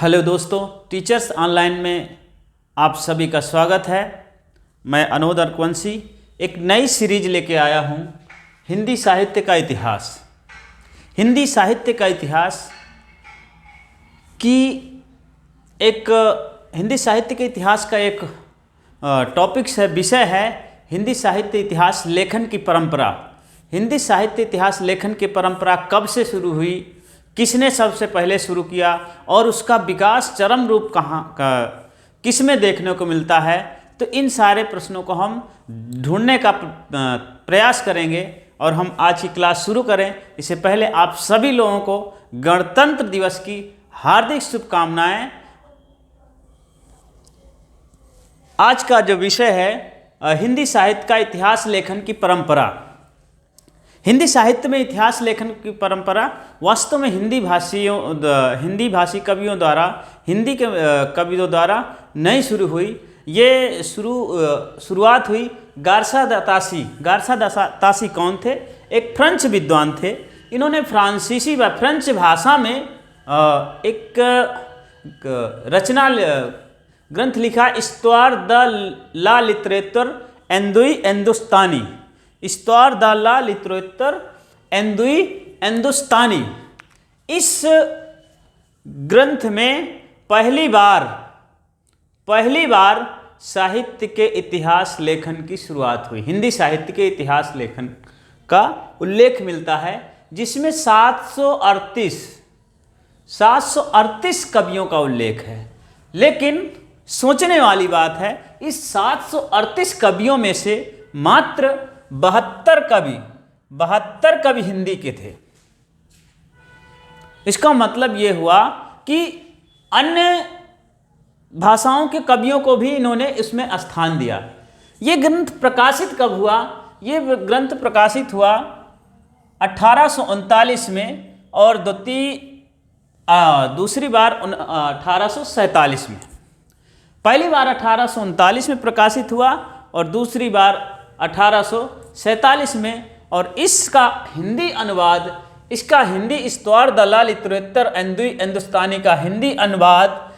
Hello दोस्तों, teachers online में आप सभी का स्वागत है। मैं अनोद अर्कवंशी एक नई सीरीज लेके आया हूँ, हिंदी साहित्य का इतिहास। हिंदी साहित्य का इतिहास की हिंदी साहित्य के इतिहास का एक टॉपिक्स है, विषय है हिंदी साहित्य इतिहास लेखन की परंपरा। हिंदी साहित्य इतिहास लेखन की परंपरा कब से शुरू हुई, किसने सबसे पहले शुरू किया और उसका विकास चरम रूप किस में देखने को मिलता है। तो इन सारे प्रश्नों को हम ढूंढने का प्रयास करेंगे और हम आज की क्लास शुरू करें इससे पहले आप सभी लोगों को गणतंत्र दिवस की हार्दिक शुभकामनाएं। आज का जो विषय है हिंदी साहित्य का इतिहास लेखन की परंपरा। हिंदी साहित्य में इतिहास लेखन की परंपरा वास्तव में हिंदी भाषी कवियों द्वारा, हिंदी के कवियों द्वारा नहीं शुरू हुई। ये शुरुआत हुई गारसा दातासी कौन थे? एक फ्रेंच विद्वान थे। इन्होंने फ्रेंच भाषा में एक रचना ग्रंथ लिखा, Histoire de la literature Hindustani. Histoire de la literature Hindustani. इस ग्रंथ में पहली बार साहित्य के इतिहास लेखन की शुरुआत हुई। हिंदी साहित्य के इतिहास लेखन का उल्लेख मिलता है, जिसमें 738 कवियों का उल्लेख है। लेकिन सोचने वाली बात है, इस 738 कवियों में से मात्र 72 कवि हिंदी के थे। इसका मतलब यह हुआ कि अन्य भाषाओं के कवियों को भी इन्होंने इसमें स्थान दिया। ये ग्रंथ प्रकाशित कब हुआ? ये ग्रंथ प्रकाशित हुआ 1839 में और दूसरी बार 1847 में। पहली बार 1839 में प्रकाशित हुआ और दूसरी बार 1847 में। और इसका हिंदी अनुवाद, इस्त्वार द ला लिटरेचर हिंदुस्तानी का हिंदी अनुवाद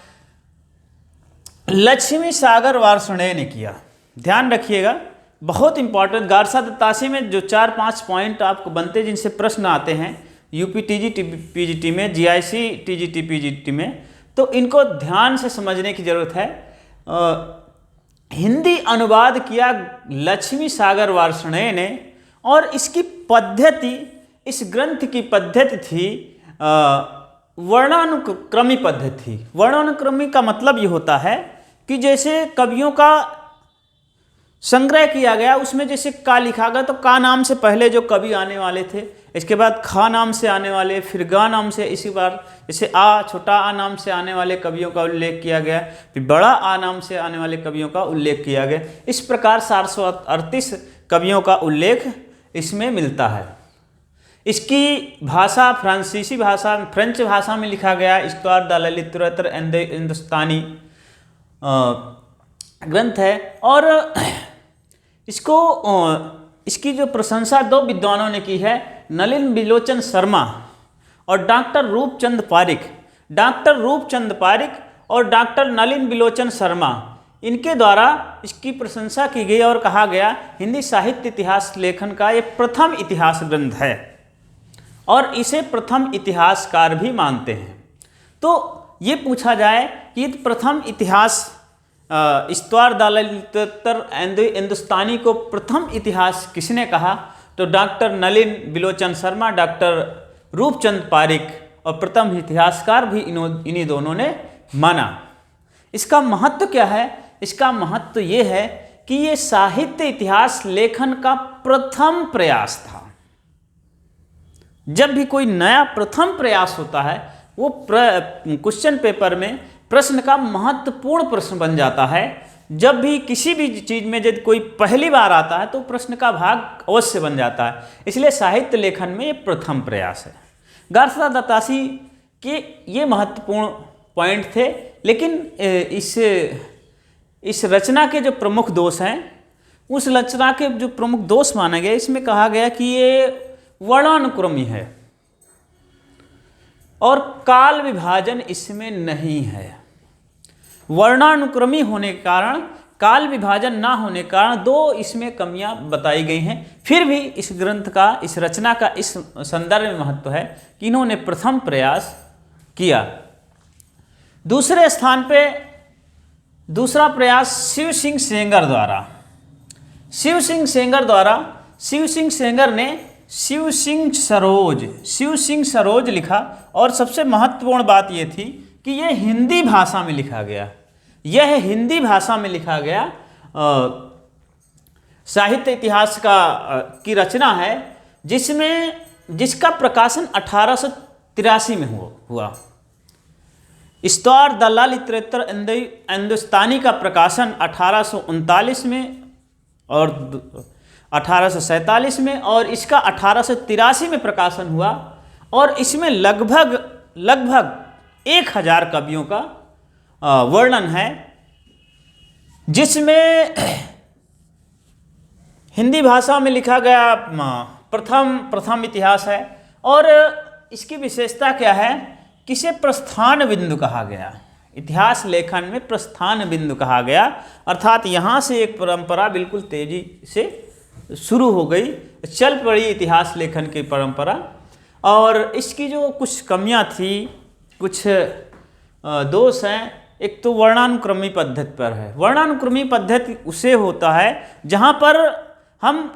लक्ष्मी सागर वार्ष्णेय ने किया। ध्यान रखिएगा, बहुत इंपॉर्टेंट। गारसा दातासी में जो 4-5 पॉइंट आपको बनते, जिनसे प्रश्न आते हैं यूपी टीजीटी पीजीटी में, जीआईसी टीजीटी पीजीटी में, तो इनको ध्यान से समझने की जरूरत है। हिंदी अनुवाद किया लक्ष्मी सागर वार्ष्णेय ने, और इसकी पद्धति, इस ग्रंथ की पद्धति थी वर्णानुक्रमी पद्धति। वर्णानुक्रमी का मतलब ये होता है कि जैसे कवियों का संग्रह किया गया, उसमें जैसे का लिखा गया तो का नाम से पहले जो कवि आने वाले थे, इसके बाद खा नाम से आने वाले, फिर गा नाम से, इसी बार जैसे छोटा आ नाम से आने वाले कवियों का उल्लेख किया गया, फिर बड़ा आ नाम से आने वाले कवियों का उल्लेख किया गया। इस प्रकार 738 कवियों का उल्लेख इसमें मिलता है। इसकी भाषा फ्रेंच भाषा में लिखा गया, इस्त्वार द ला लिटरेचर हिंदुस्तानी ग्रंथ है। और इसकी जो प्रशंसा 2 विद्वानों ने की है, नलिन बिलोचन शर्मा और डॉक्टर रूपचंद पारिक और डॉक्टर नलिन बिलोचन शर्मा, इनके द्वारा इसकी प्रशंसा की गई और कहा गया हिंदी साहित्य इतिहास लेखन का ये प्रथम इतिहास ग्रंथ है और इसे प्रथम इतिहासकार भी मानते हैं। तो ये पूछा जाए कि प्रथम इतिहास इस्त्वार द ला लिटरेचर हिंदुस्तानी को प्रथम इतिहास किसने कहा? तो डॉक्टर नलिन बिलोचन शर्मा, डॉक्टर रूपचंद पारिक और प्रथम इतिहासकार भी इन्हीं दोनों ने माना। इसका महत्व क्या है? इसका महत्व ये है कि ये साहित्य इतिहास लेखन का प्रथम प्रयास था। जब भी कोई नया प्रथम प्रयास होता है, वो क्वेश्चन पेपर में प्रश्न का महत्वपूर्ण प्रश्न बन जाता है। जब भी किसी भी चीज में जब कोई पहली बार आता है तो प्रश्न का भाग अवश्य बन जाता है। इसलिए साहित्य लेखन में ये प्रथम प्रयास है। गारसा दातासी के ये महत्वपूर्ण पॉइंट थे। लेकिन इस रचना के जो प्रमुख दोष हैं, उस रचना के जो प्रमुख दोष माना गया, इसमें कहा गया कि ये वर्णानुक्रमी है और काल विभाजन इसमें नहीं है। वर्णानुक्रमी होने के कारण, काल विभाजन ना होने के कारण दो इसमें कमियां बताई गई हैं। फिर भी इस ग्रंथ का, इस रचना का इस संदर्भ में महत्व है कि इन्होंने प्रथम प्रयास किया। दूसरे स्थान पे दूसरा प्रयास शिव सिंह सेंगर द्वारा। शिव सिंह सेंगर ने शिव सिंह सरोज लिखा। और सबसे महत्वपूर्ण बात यह थी कि यह हिंदी भाषा में लिखा गया। यह हिंदी भाषा में लिखा गया साहित्य इतिहास की रचना है, जिसका प्रकाशन 1883 में हुआ। इस्तवार दल्ला लिटरेचर हिंदुस्तानी का प्रकाशन 1839 में और 1847 में, और इसका 1883 में प्रकाशन हुआ। और इसमें लगभग 1000 कवियों का वर्णन है, जिसमें हिंदी भाषा में लिखा गया प्रथम इतिहास है। और इसकी विशेषता क्या है कि इसे प्रस्थान बिंदु कहा गया। इतिहास लेखन में प्रस्थान बिंदु कहा गया, अर्थात यहाँ से एक परंपरा बिल्कुल तेजी से शुरू हो गई, चल पड़ी इतिहास लेखन की परंपरा। और इसकी जो कुछ कमियां थी, कुछ दोष हैं। एक तो वर्णानुक्रमी पद्धति पर है। वर्णानुक्रमी पद्धति उसे होता है जहाँ पर हम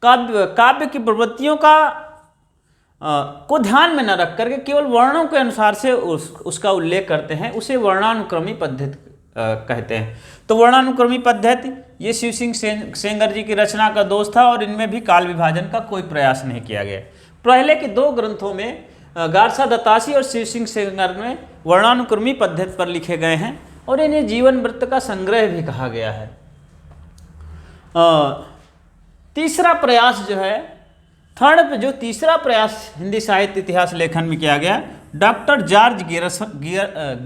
काव्य की प्रवृत्तियों को ध्यान में न रख करके केवल वर्णों के अनुसार से उसका उल्लेख करते हैं, उसे वर्णानुक्रमी पद्धति कहते हैं। तो वर्णानुक्रमी पद्धति ये शिव सिंह सेंगर जी की रचना का दोष था, और इनमें भी काल विभाजन का कोई प्रयास नहीं किया गया। पहले के दो ग्रंथों में गारसा दत्तासी और शिव सिंह सेंगर में वर्णानुक्रमी पद्धति पर लिखे गए हैं, और इन्हें जीवन वृत्त का संग्रह भी कहा गया है। तीसरा प्रयास जो है, जो तीसरा प्रयास हिंदी साहित्य इतिहास लेखन में किया गया, डॉक्टर जॉर्ज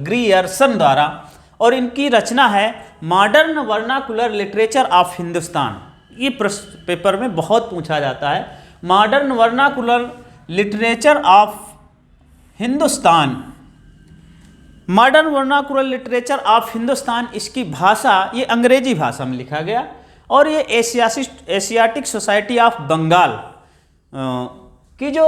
ग्रियर्सन द्वारा, और इनकी रचना है modern vernacular literature of Hindustan. ये प्रश्न पेपर में बहुत पूछा जाता है। Modern vernacular literature of Hindustan, modern vernacular literature of Hindustan, इसकी भाषा ये अंग्रेजी भाषा में लिखा गया। और ये एशियाटिक सोसाइटी ऑफ बंगाल की जो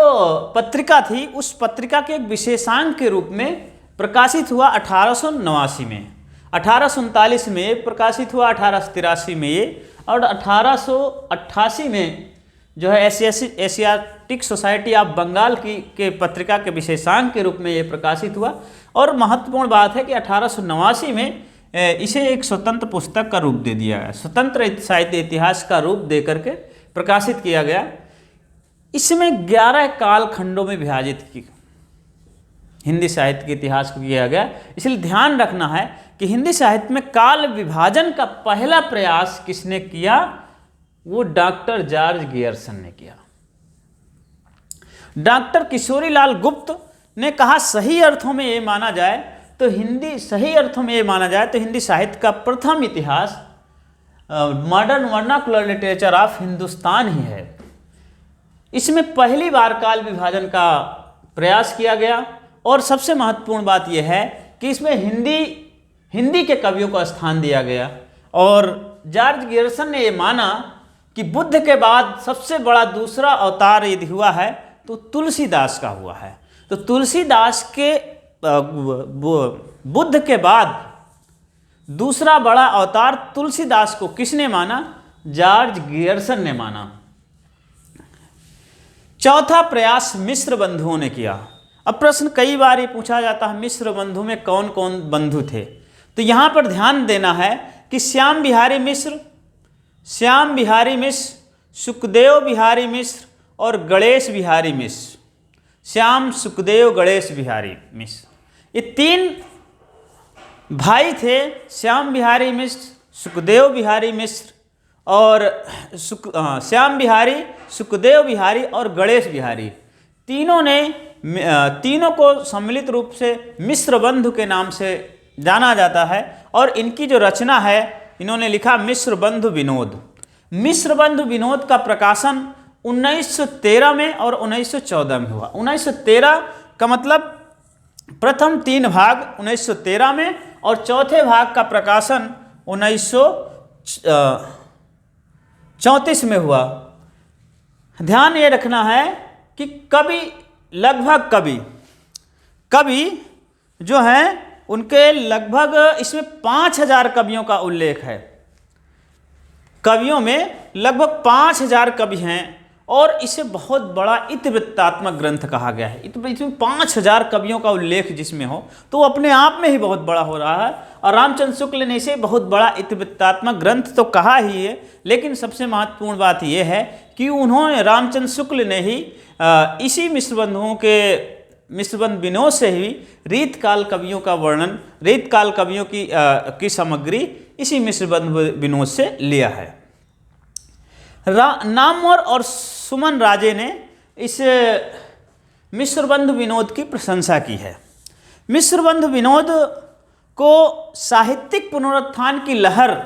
पत्रिका थी, उस पत्रिका के एक विशेषांक के रूप में प्रकाशित हुआ 1889 में। 1839 में प्रकाशित हुआ, 1883 में ये, और 1888 में जो है एशियाटिक सोसाइटी ऑफ बंगाल के पत्रिका के विशेषांक के रूप में ये प्रकाशित हुआ। और महत्वपूर्ण बात है कि 1889 में इसे एक स्वतंत्र पुस्तक का रूप दे दिया गया, स्वतंत्र साहित्य इतिहास का रूप दे करके प्रकाशित किया गया। इसमें 11 कालखंडों में विभाजित की हिंदी साहित्य के इतिहास को किया गया। इसलिए ध्यान रखना है कि हिंदी साहित्य में काल विभाजन का पहला प्रयास किसने किया? वो डॉक्टर जॉर्ज गियर्सन ने किया। डॉक्टर किशोरीलाल गुप्त ने कहा सही अर्थों में ये माना जाए तो हिंदी साहित्य का प्रथम इतिहास modern vernacular literature of Hindustan ही है। इसमें पहली बार काल विभाजन का प्रयास किया गया। और सबसे महत्वपूर्ण बात यह है कि इसमें हिंदी के कवियों को स्थान दिया गया। और जॉर्ज गियर्सन ने यह माना कि बुद्ध के बाद सबसे बड़ा दूसरा अवतार यदि हुआ है तो तुलसीदास का हुआ है। तो तुलसीदास के बुद्ध के बाद दूसरा बड़ा अवतार तुलसीदास को किसने माना? जॉर्ज गियर्सन ने माना। चौथा प्रयास मिश्र बंधुओं ने किया। अब प्रश्न कई बार ये पूछा जाता है मिश्र बंधु में कौन कौन बंधु थे? तो यहाँ पर ध्यान देना है कि श्याम बिहारी मिश्र, सुखदेव बिहारी मिश्र और गणेश बिहारी मिश्र। श्याम, सुखदेव, गणेश बिहारी मिश्र, ये तीन भाई थे। श्याम बिहारी मिश्र, सुखदेव बिहारी मिश्र और श्याम बिहारी, सुखदेव बिहारी और गणेश बिहारी, तीनों को सम्मिलित रूप से मिश्र बंधु के नाम से जाना जाता है। और इनकी जो रचना है, इन्होंने लिखा मिश्र बंधु विनोद। मिश्र बंधु विनोद का प्रकाशन 1913 में और 1914 में हुआ। 1913 का मतलब प्रथम 3 भाग 1913 में और चौथे भाग का प्रकाशन 1934 में हुआ। ध्यान ये रखना है कि कवि लगभग कवि जो हैं उनके लगभग इसमें 5000 कवियों का उल्लेख है। कवियों में लगभग 5000 कवि हैं और इसे बहुत बड़ा इतिवृत्तात्मक ग्रंथ कहा गया है। इसमें 5000 कवियों का उल्लेख जिसमें हो तो वो अपने आप में ही बहुत बड़ा हो रहा है। और रामचंद्र शुक्ल ने इसे बहुत बड़ा इतिवृत्तात्मक ग्रंथ तो कहा ही है, लेकिन सबसे महत्वपूर्ण बात यह है कि उन्होंने रामचंद्र शुक्ल ने ही इसी मिश्रबंध विनोद से ही रीतकाल कवियों का वर्णन, रीतकाल कवियों की सामग्री इसी मिश्रबंध विनोद से लिया है। नामवर और सुमन राजे ने इस मिश्रबंध विनोद की प्रशंसा की है। मिश्रबंध विनोद को साहित्यिक पुनरुत्थान की लहर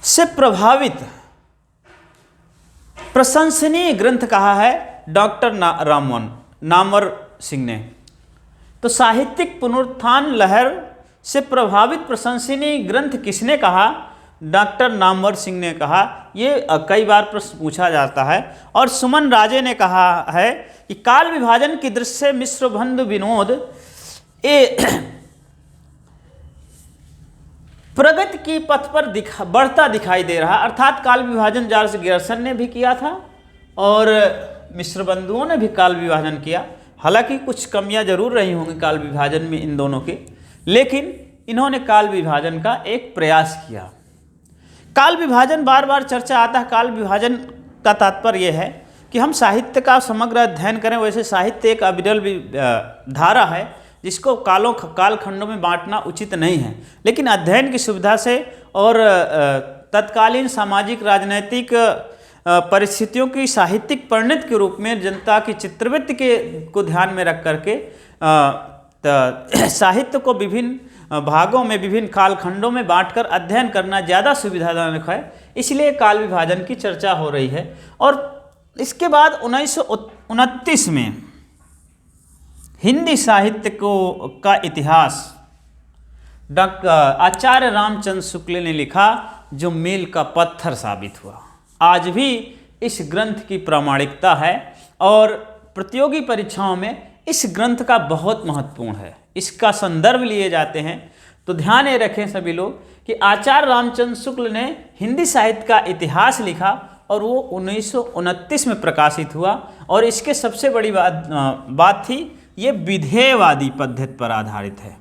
से प्रभावित प्रशंसनीय ग्रंथ कहा है डॉक्टर नामवर सिंह ने। तो साहित्यिक पुनरुत्थान लहर से प्रभावित प्रशंसनीय ग्रंथ किसने कहा? डॉक्टर नामवर सिंह ने कहा। ये कई बार प्रश्न पूछा जाता है। और सुमन राजे ने कहा है कि काल विभाजन की दृष्टि से मिश्रबंध विनोद प्रगति की पथ पर बढ़ता दिखाई दे रहा। अर्थात काल विभाजन जॉर्ज गियर्सन ने भी किया था और मिश्रबंधुओं ने भी काल विभाजन किया। हालांकि कुछ कमियां जरूर रही होंगी काल विभाजन में इन दोनों के, लेकिन इन्होंने काल विभाजन का एक प्रयास किया। काल विभाजन बार बार चर्चा आता है। काल विभाजन का तात्पर्य यह है कि हम साहित्य का समग्र अध्ययन करें। वैसे साहित्य एक अविरल धारा है जिसको कालखंडों में बांटना उचित नहीं है, लेकिन अध्ययन की सुविधा से और तत्कालीन सामाजिक राजनैतिक परिस्थितियों की साहित्यिक परिणति के रूप में जनता की चित्रवृत्ति को ध्यान में रख करके साहित्य को विभिन्न भागों में, विभिन्न कालखंडों में बांटकर अध्ययन करना ज़्यादा सुविधाजनक है। इसलिए काल विभाजन की चर्चा हो रही है। और इसके बाद 1929 में हिंदी साहित्य का इतिहास डॉक्टर आचार्य रामचंद्र शुक्ल ने लिखा, जो मील का पत्थर साबित हुआ। आज भी इस ग्रंथ की प्रामाणिकता है और प्रतियोगी परीक्षाओं में इस ग्रंथ का बहुत महत्वपूर्ण है। इसका संदर्भ लिए जाते हैं। तो ध्यान ये रखें सभी लोग कि आचार्य रामचंद्र शुक्ल ने हिंदी साहित्य का इतिहास लिखा और वो 1929 में प्रकाशित हुआ। और इसके सबसे बड़ी बात थी, ये विधेयवादी पद्धति पर आधारित है।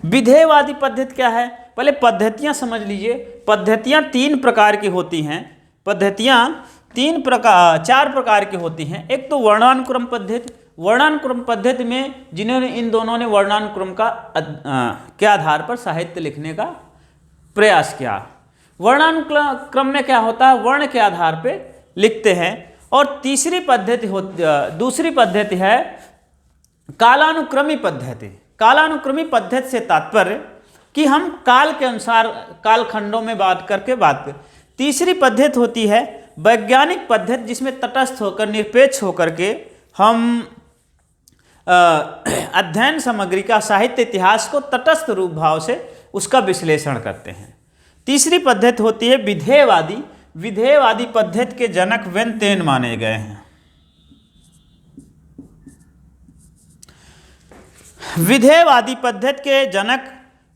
विधेयवादी पद्धति क्या है? पहले पद्धतियां समझ लीजिए। पद्धतियां 3 प्रकार की होती हैं। पद्धतियां 4 प्रकार की होती हैं। एक तो वर्णानुक्रम पद्धति। वर्णानुक्रम पद्धति में इन दोनों ने वर्णानुक्रम के आधार पर साहित्य लिखने का प्रयास किया। वर्णानुक्रम में क्या होता है? वर्ण के आधार पे लिखते हैं। और दूसरी पद्धति है कालानुक्रमी पद्धति। कालानुक्रमी पद्धति से तात्पर्य कि हम काल के अनुसार कालखंडों में बात करें। तीसरी पद्धति होती है वैज्ञानिक पद्धति, जिसमें तटस्थ होकर, निरपेक्ष होकर के हम अध्ययन सामग्री का, साहित्य इतिहास को तटस्थ रूप भाव से उसका विश्लेषण करते हैं। तीसरी पद्धति होती है विधेयवादी। विधेयवादी पद्धति के जनक वेन तेन माने गए हैं। विधेयवादी पद्धति के जनक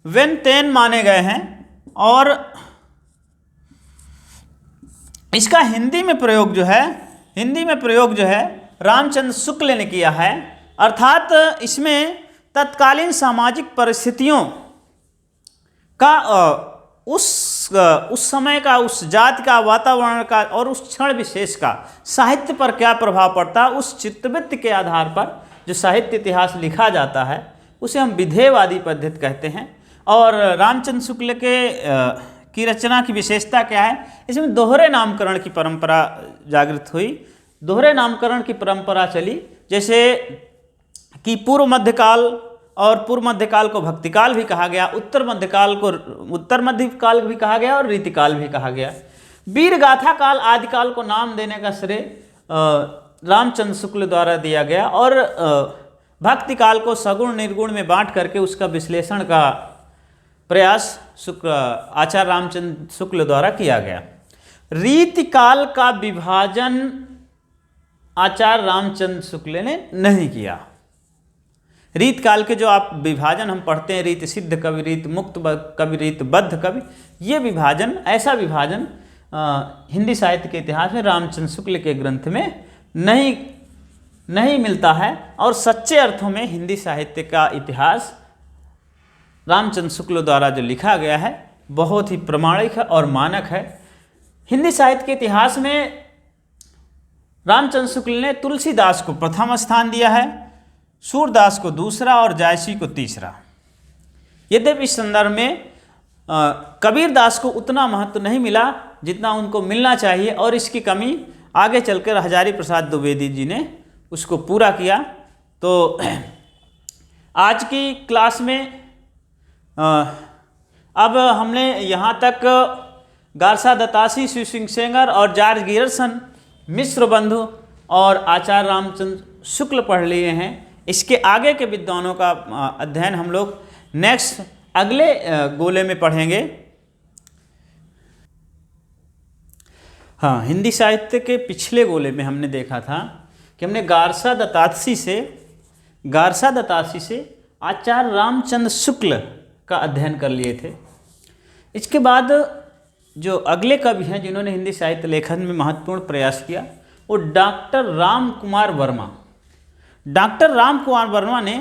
वेन तेन माने गए हैं और इसका हिंदी में प्रयोग जो है रामचंद्र शुक्ल ने किया है। अर्थात इसमें तत्कालीन सामाजिक परिस्थितियों का उस समय का, उस जाति का, वातावरण का और उस क्षण विशेष का साहित्य पर क्या प्रभाव पड़ता है, उस चित्तवृत्ति के आधार पर जो साहित्य इतिहास लिखा जाता है उसे हम विधेयवादी पद्धति कहते हैं। और रामचंद्र शुक्ल की रचना की विशेषता क्या है? इसमें दोहरे नामकरण की परंपरा जागृत हुई। दोहरे नामकरण की परंपरा चली, जैसे कि पूर्व मध्यकाल को भक्तिकाल भी कहा गया, उत्तर मध्यकाल भी कहा गया और रीतिकाल भी कहा गया। वीर गाथा काल आदिकाल को नाम देने का श्रेय रामचंद्र शुक्ल द्वारा दिया गया और भक्ति काल को सगुण निर्गुण में बांट करके उसका विश्लेषण का प्रयास आचार्य रामचंद्र शुक्ल द्वारा किया गया। रीति काल का विभाजन आचार्य रामचंद्र शुक्ल ने नहीं किया। रीत काल के जो आप विभाजन हम पढ़ते हैं, रीत सिद्ध कवि, रीत मुक्त कवि, रीत बद्ध कवि, ये विभाजन, ऐसा विभाजन हिंदी साहित्य के इतिहास में रामचंद्र शुक्ल के ग्रंथ में नहीं मिलता है। और सच्चे अर्थों में हिंदी साहित्य का इतिहास रामचंद्र शुक्ल द्वारा जो लिखा गया है बहुत ही प्रमाणिक है और मानक है। हिंदी साहित्य के इतिहास में रामचंद्र शुक्ल ने तुलसीदास को प्रथम स्थान दिया है, सूरदास को दूसरा और जायसी को तीसरा। यद्यपि इस संदर्भ में कबीरदास को उतना महत्व नहीं मिला जितना उनको मिलना चाहिए, और इसकी कमी आगे चलकर हजारी प्रसाद द्विवेदी जी ने उसको पूरा किया। तो आज की क्लास में अब हमने यहाँ तक गारसा दत्तासी, शिव सिंह सेंगर और जॉर्ज गियर्सन, मिश्र बंधु और आचार्य रामचंद्र शुक्ल पढ़ लिए हैं। इसके आगे के विद्वानों का अध्ययन हम लोग नेक्स्ट अगले गोले में पढ़ेंगे। हाँ, हिंदी साहित्य के पिछले गोले में हमने देखा था कि हमने गारसा दत्तासी से आचार्य रामचंद्र शुक्ल का अध्ययन कर लिए थे। इसके बाद जो अगले कवि हैं जिन्होंने हिंदी साहित्य लेखन में महत्वपूर्ण प्रयास किया वो डॉक्टर राम कुमार वर्मा। डॉक्टर राम कुमार वर्मा ने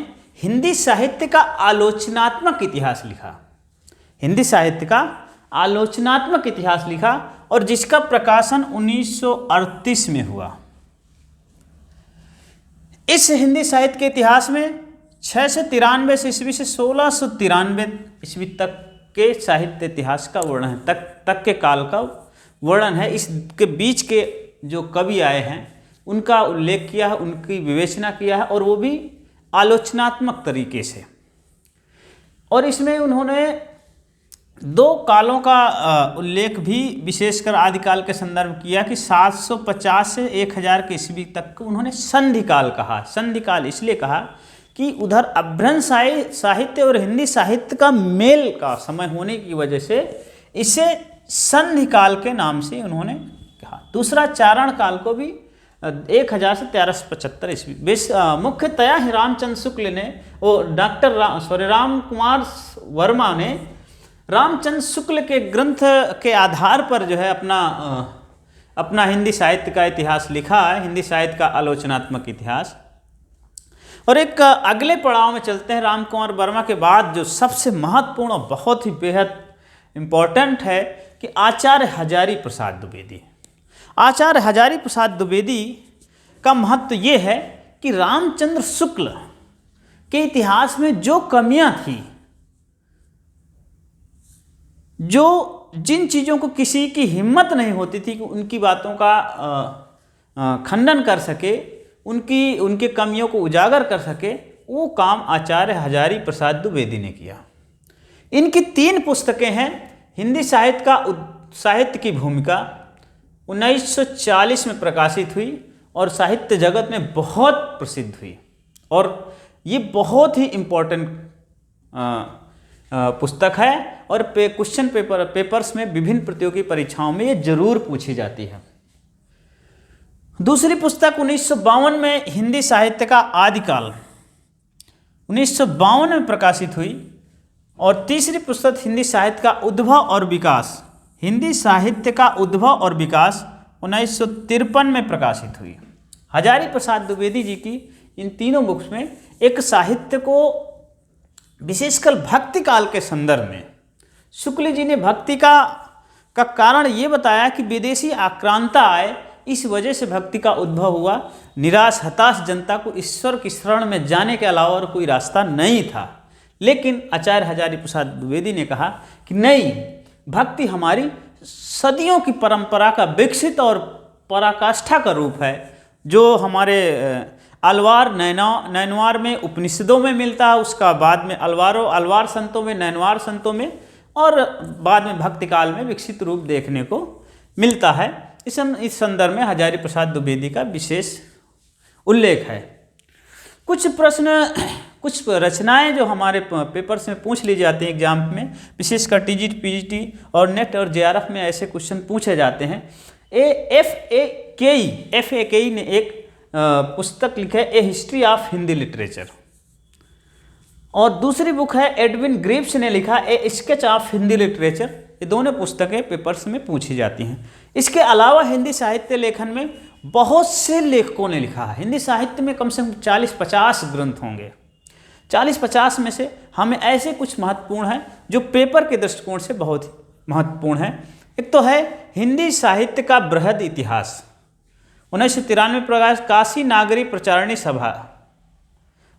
हिंदी साहित्य का आलोचनात्मक इतिहास लिखा। हिंदी साहित्य का आलोचनात्मक इतिहास लिखा और जिसका प्रकाशन 1938 में हुआ। इस हिंदी साहित्य के इतिहास में 693 ईस्वी से 1693 ईस्वी तक के साहित्य इतिहास का वर्णन है, तक के काल का वर्णन है। इसके बीच के जो कवि आए हैं उनका उल्लेख किया है, उनकी विवेचना किया है और वो भी आलोचनात्मक तरीके से। और इसमें उन्होंने दो कालों का उल्लेख भी विशेषकर आदिकाल के संदर्भ किया कि 750 से 1000 के ईस्वी तक को उन्होंने संधि काल कहा। संधि काल इसलिए कहा कि उधर अभ्रंश साहित्य और हिंदी साहित्य का मेल का समय होने की वजह से इसे संधि काल के नाम से उन्होंने कहा। दूसरा चारण काल को भी 1000 से 1375 ईस्वी मुख्यतया ही रामचंद्र शुक्ल ने राम कुमार वर्मा ने रामचंद्र शुक्ल के ग्रंथ के आधार पर जो है अपना हिंदी साहित्य का इतिहास लिखा है, हिंदी साहित्य का आलोचनात्मक इतिहास। और एक अगले पड़ाव में चलते हैं। राम कुमार वर्मा के बाद जो सबसे महत्वपूर्ण और बहुत ही बेहद इम्पोर्टेंट है कि आचार्य हजारी प्रसाद द्विवेदी। आचार्य हजारी प्रसाद द्विवेदी का महत्व ये है कि रामचंद्र शुक्ल के इतिहास में जो कमियां थी, जिन चीज़ों को किसी की हिम्मत नहीं होती थी कि उनकी बातों का खंडन कर सके, उनके कमियों को उजागर कर सके, वो काम आचार्य हजारी प्रसाद द्विवेदी ने किया। इनकी 3 पुस्तकें हैं। हिंदी साहित्य की भूमिका 1940 में प्रकाशित हुई और साहित्य जगत में बहुत प्रसिद्ध हुई और ये बहुत ही इम्पोर्टेंट पुस्तक है और क्वेश्चन पेपर्स में विभिन्न प्रतियोगी परीक्षाओं में ये जरूर पूछी जाती है। दूसरी पुस्तक 1952 में हिंदी साहित्य का आदिकाल 1952 में प्रकाशित हुई और तीसरी पुस्तक हिंदी साहित्य का उद्भव और विकास, हिंदी साहित्य का उद्भव और विकास 1953 में प्रकाशित हुई। हजारी प्रसाद द्विवेदी जी की इन तीनों बुक्स में एक साहित्य को विशेषकर भक्ति काल के संदर्भ में शुक्ल जी ने भक्ति का कारण ये बताया कि विदेशी आक्रांता आए, इस वजह से भक्ति का उद्भव हुआ। निराश हताश जनता को ईश्वर की शरण में जाने के अलावा और कोई रास्ता नहीं था। लेकिन आचार्य हजारी प्रसाद द्विवेदी ने कहा कि नहीं, भक्ति हमारी सदियों की परंपरा का विकसित और पराकाष्ठा का रूप है, जो हमारे नैनवार में उपनिषदों में मिलता है, उसका बाद में अलवार संतों में, नैनवार संतों में और बाद में भक्ति काल में विकसित रूप देखने को मिलता है। इस संदर्भ में हजारी प्रसाद द्विवेदी का विशेष उल्लेख है। कुछ प्रश्न, कुछ रचनाएं जो हमारे पेपर्स में पूछ ली जाती हैं एग्जाम में, विशेषकर टीजीटी, पीजीटी और नेट और जेआरएफ में ऐसे क्वेश्चन पूछे जाते हैं। FAKE ने एक पुस्तक लिखा है, ए हिस्ट्री ऑफ हिंदी लिटरेचर, और दूसरी बुक है एडविन ग्रीव्स ने लिखा ए स्केच ऑफ हिंदी लिटरेचर। ये दोनों पुस्तकें पेपर्स में पूछी जाती हैं। इसके अलावा हिंदी साहित्य लेखन में बहुत से लेखकों ने लिखा है। हिंदी साहित्य में कम से कम 40-50 ग्रंथ होंगे। 40-50 में से हमें ऐसे कुछ महत्वपूर्ण हैं जो पेपर के दृष्टिकोण से बहुत महत्वपूर्ण हैं। एक तो है हिंदी साहित्य का बृहद इतिहास, 1993 प्रकाश काशी नागरी प्रचारणी सभा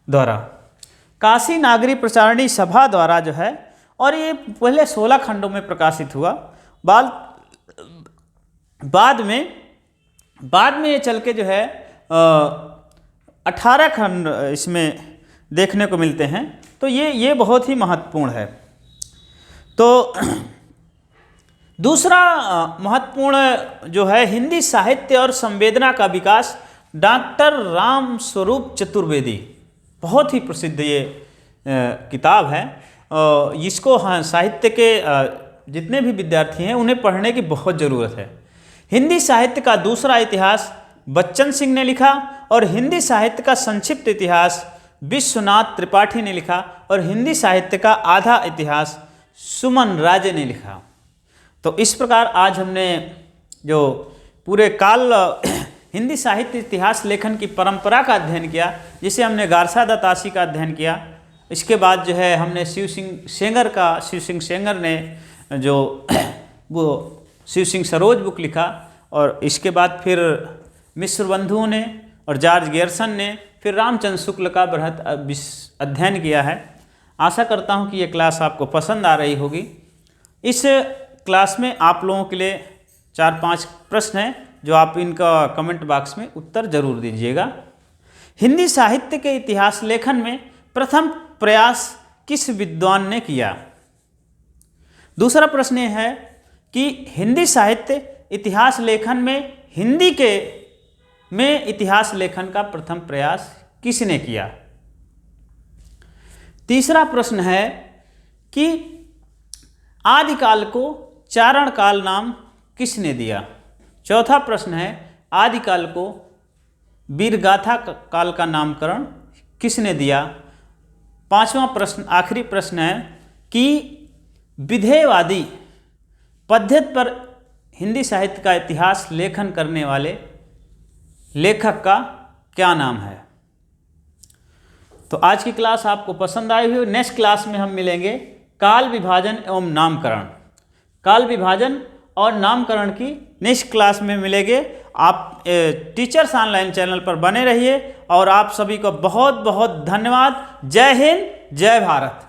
द्वारा, काशी नागरी प्रचारणी सभा द्वारा जो है, और ये पहले 16 खंडों में प्रकाशित हुआ। बाद में ये चल के जो है 18 खंड इसमें देखने को मिलते हैं। तो ये बहुत ही महत्वपूर्ण है। तो दूसरा महत्वपूर्ण जो है हिंदी साहित्य और संवेदना का विकास, डॉक्टर राम स्वरूप चतुर्वेदी, बहुत ही प्रसिद्ध ये किताब है। इसको साहित्य के जितने भी विद्यार्थी हैं उन्हें पढ़ने की बहुत ज़रूरत है। हिंदी साहित्य का दूसरा इतिहास बच्चन सिंह ने लिखा, और हिंदी साहित्य का संक्षिप्त इतिहास विश्वनाथ त्रिपाठी ने लिखा, और हिंदी साहित्य का आधा इतिहास सुमन राजे ने लिखा। तो इस प्रकार आज हमने जो पूरे काल हिंदी साहित्य इतिहास लेखन की परंपरा का अध्ययन किया, जिसे हमने गारसा दत्तासी का अध्ययन किया। इसके बाद जो है हमने शिव सिंह सेंगर ने जो वो शिव सिंह सरोज बुक लिखा, और इसके बाद फिर मिश्र बंधुओं ने और जॉर्ज गेरसन ने, फिर रामचंद्र शुक्ल का बृहद अध्ययन किया है। आशा करता हूँ कि ये क्लास आपको पसंद आ रही होगी। इस क्लास में आप लोगों के लिए 4-5 प्रश्न हैं जो आप इनका कमेंट बॉक्स में उत्तर जरूर दीजिएगा। हिंदी साहित्य के इतिहास लेखन में प्रथम प्रयास किस विद्वान ने किया? दूसरा प्रश्न यह है कि हिंदी साहित्य इतिहास लेखन में इतिहास लेखन का प्रथम प्रयास किसने किया? तीसरा प्रश्न है कि आदिकाल को चारण काल नाम किसने दिया? चौथा प्रश्न है आदिकाल को वीरगाथा काल का नामकरण किसने दिया? पांचवा प्रश्न, आखिरी प्रश्न है कि विधेयवादी पद्धति पर हिंदी साहित्य का इतिहास लेखन करने वाले लेखक का क्या नाम है? तो आज की क्लास आपको पसंद आई हुई। नेक्स्ट क्लास में हम मिलेंगे काल विभाजन एवं नामकरण। काल विभाजन और नामकरण की नेक्स्ट क्लास में मिलेंगे। आप टीचर्स ऑनलाइन चैनल पर बने रहिए, और आप सभी को बहुत बहुत धन्यवाद। जय हिंद, जय भारत।